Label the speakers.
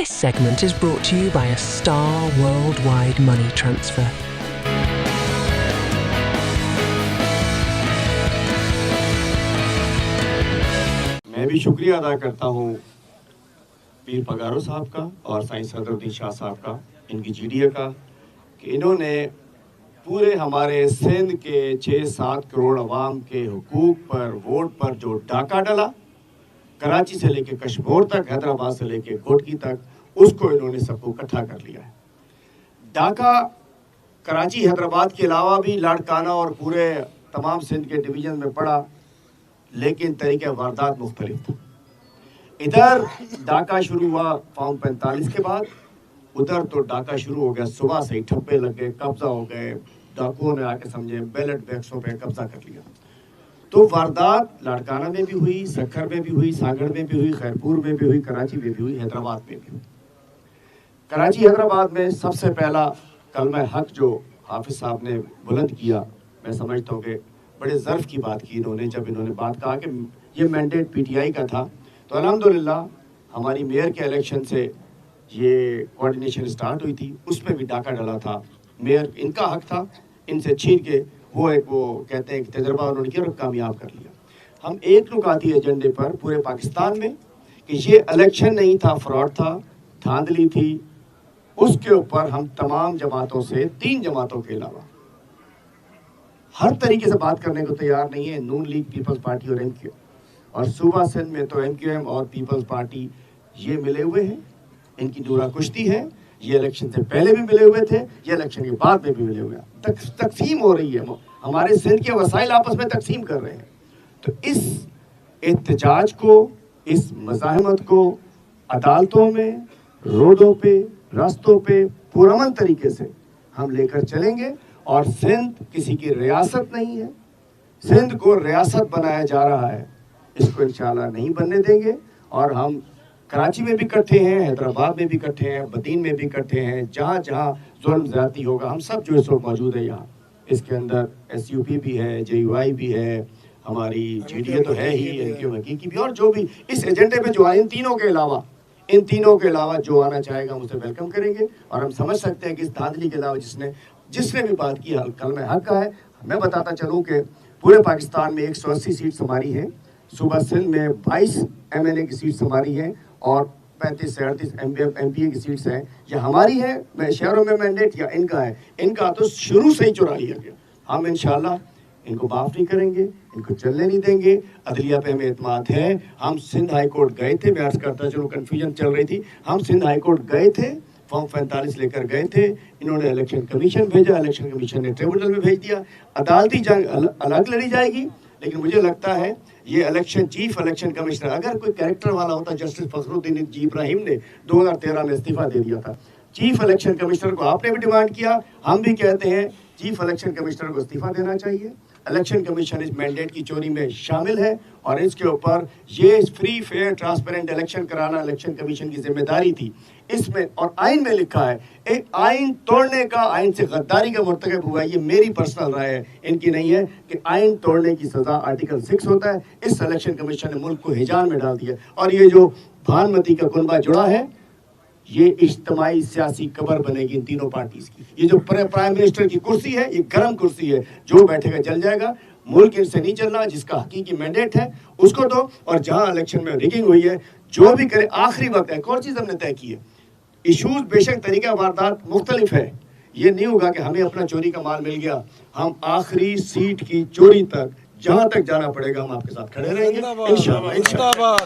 Speaker 1: This segment is brought to you by a Star Worldwide Money Transfer.
Speaker 2: मैं भी शुक्रिया अदा करता हूँ पीर पगारो साहब का और साईं सदरुद्दीन शाह साहब का, इनकी GDA का, कि इन्होंने पूरे हमारे सिंध के 6-7 करोड़ अवाम के हुकूक पर, वोट पर जो डाका डला, कराची से लेके कश्मीर तक, हैदराबाद से लेके कोटकी तक, उसको इन्होंने सबको इकट्ठा कर लिया है। डाका कराची हैदराबाद के अलावा भी लाड़काना और पूरे तमाम सिंध के डिवीज़न में पड़ा, लेकिन तरीक़े वारदात मुख्तलिफ था। इधर डाका शुरू हुआ फॉर्म 45 के बाद, उधर तो डाका शुरू हो गया सुबह से ही, ठप्पे लग गए, कब्जा हो गए, डाकुओं ने आके समझे बैलेट बॉक्सों पे कब्जा कर लिया। तो वारदात लाड़काना में भी हुई, सक्खर में भी हुई, सागड़ में भी हुई, खैरपुर में भी हुई, कराची में भी हुई, हैदराबाद में भी हुई। कराची हैदराबाद में सबसे पहला कलमा हक जो हाफिज साहब ने बुलंद किया, मैं समझता हूँ कि बड़े ज़र्फ़ की बात की इन्होंने, जब इन्होंने बात कहा कि ये मैंडेट PTI का था। तो अल्हम्दुलिल्लाह हमारी मेयर के इलेक्शन से ये कोऑर्डिनेशन स्टार्ट हुई थी, उसमें भी डाका डला था। मेयर इनका हक था, इनसे छीन के वो कहते हैं कि तजर्बा उन्होंने किया और कामयाब कर लिया। हम एक नुकाती एजेंडे पर पूरे पाकिस्तान में कि ये इलेक्शन नहीं था, फ्रॉड था, धांधली थी, उसके ऊपर हम तमाम जमातों से, 3 जमातों के अलावा हर तरीके से बात करने को तैयार नहीं है। नून लीग, पीपल्स पार्टी और MQ, और सूबा सिंध में तो MQM और पीपल्स पार्टी ये मिले हुए हैं, इनकी दूरा कुश्ती है। ये इलेक्शन से पहले भी मिले हुए थे, ये इलेक्शन के बाद में भी मिले हुए हैं। तकसीम हो रही है, हमारे सिंध के वसाइल आपस में तकसीम कर रहे हैं। तो इस एहतजाज को, इस मज़ाहमत को अदालतों में, रोडों पे, रास्तों पे पुरअमन तरीके से हम लेकर चलेंगे। और सिंध किसी की रियासत नहीं है, सिंध को रियासत बनाया जा रहा है, इसको इंशाल्लाह नहीं बनने देंगे। और हम कराची में भी इकट्ठे हैं, हैदराबाद में भी इकट्ठे हैं, बदीन में भी इकट्ठे हैं, जहाँ जहाँ जुल्म ज़्यादती होगा हम सब जो इस वक्त मौजूद है यहाँ। इसके अंदर SUP भी है, JUI भी है, हमारी GDA तो है ही, MQ हकीकी भी, और जो भी इस एजेंडे पे जो आए, इन तीनों के अलावा जो आना चाहेगा हम उसे वेलकम करेंगे। और हम समझ सकते हैं कि इस धांधली के अलावा जिसने भी बात की कलमा हक का है। मैं बताता चलूँ कि पूरे पाकिस्तान में 180 सीट्स हमारी हैं, सूबा सिंध में 22 MNA की सीट्स हमारी हैं, और 35 से 38 MPA की सीट्स हैं। ये हमारी है शहरों में मैंडेट, या इनका है? इनका तो शुरू से ही चुरा लिया गया। हम इंशाल्लाह इनको माफ़ नहीं करेंगे, इनको चलने नहीं देंगे। अदलिया पे हमें एतमाद है। हम सिंध हाई कोर्ट गए थे, मैं अर्ज़ करता चलूँ, कन्फ्यूजन चल रही थी, हम सिंध हाई कोर्ट गए थे, फॉर्म 45 लेकर गए थे, इन्होंने इलेक्शन कमीशन भेजा, इलेक्शन कमीशन ने ट्रिब्यूनल में भेज दिया। अदालती जंग अलग लड़ी जाएगी, लेकिन मुझे लगता है ये चीफ इलेक्शन कमिश्नर अगर कोई कैरेक्टर वाला होता, जस्टिस फखरुद्दीन जी इब्राहिम ने 2013 में इस्तीफा दे दिया था। चीफ इलेक्शन कमिश्नर को आपने भी डिमांड किया, हम भी कहते हैं चीफ इलेक्शन कमिश्नर को इस्तीफा देना चाहिए। इलेक्शन कमीशन इस मैंडेट की चोरी में शामिल है, और इसके ऊपर ये फ्री फेयर ट्रांसपेरेंट इलेक्शन कराना इलेक्शन कमीशन की जिम्मेदारी थी। इसमें और आइन में लिखा है, एक आइन तोड़ने का, आइन से गद्दारी का मुर्तकब हुआ है। ये मेरी पर्सनल राय है, इनकी नहीं है, कि आइन तोड़ने की सज़ा आर्टिकल 6 होता है। इस इलेक्शन कमीशन ने मुल्क को हिजान में डाल दिया, और ये जो भानमती का कुनबा जुड़ा है, ये इज्तिमाई सियासी कबर बनेगी इन तीनों पार्टीज की। ये जो प्राइम मिनिस्टर की कुर्सी है, ये गर्म कुर्सी है, जो बैठेगा जल जाएगा। मुल्क इनसे नहीं चल रहा, जिसका हकीकी मैंडेट है उसको दो, और जहां इलेक्शन में रिगिंग हुई है जो भी करे, आखिरी वक्त है। एक और चीज़ हमने तय की है, इशूज़ बेशक तरीका वारदात मुख्तलिफ है, ये नहीं होगा कि हमें अपना चोरी का माल मिल गया। हम आखिरी सीट की चोरी तक, जहां तक जाना पड़ेगा, हम आपके साथ खड़े रहेंगे इंशाअल्लाह।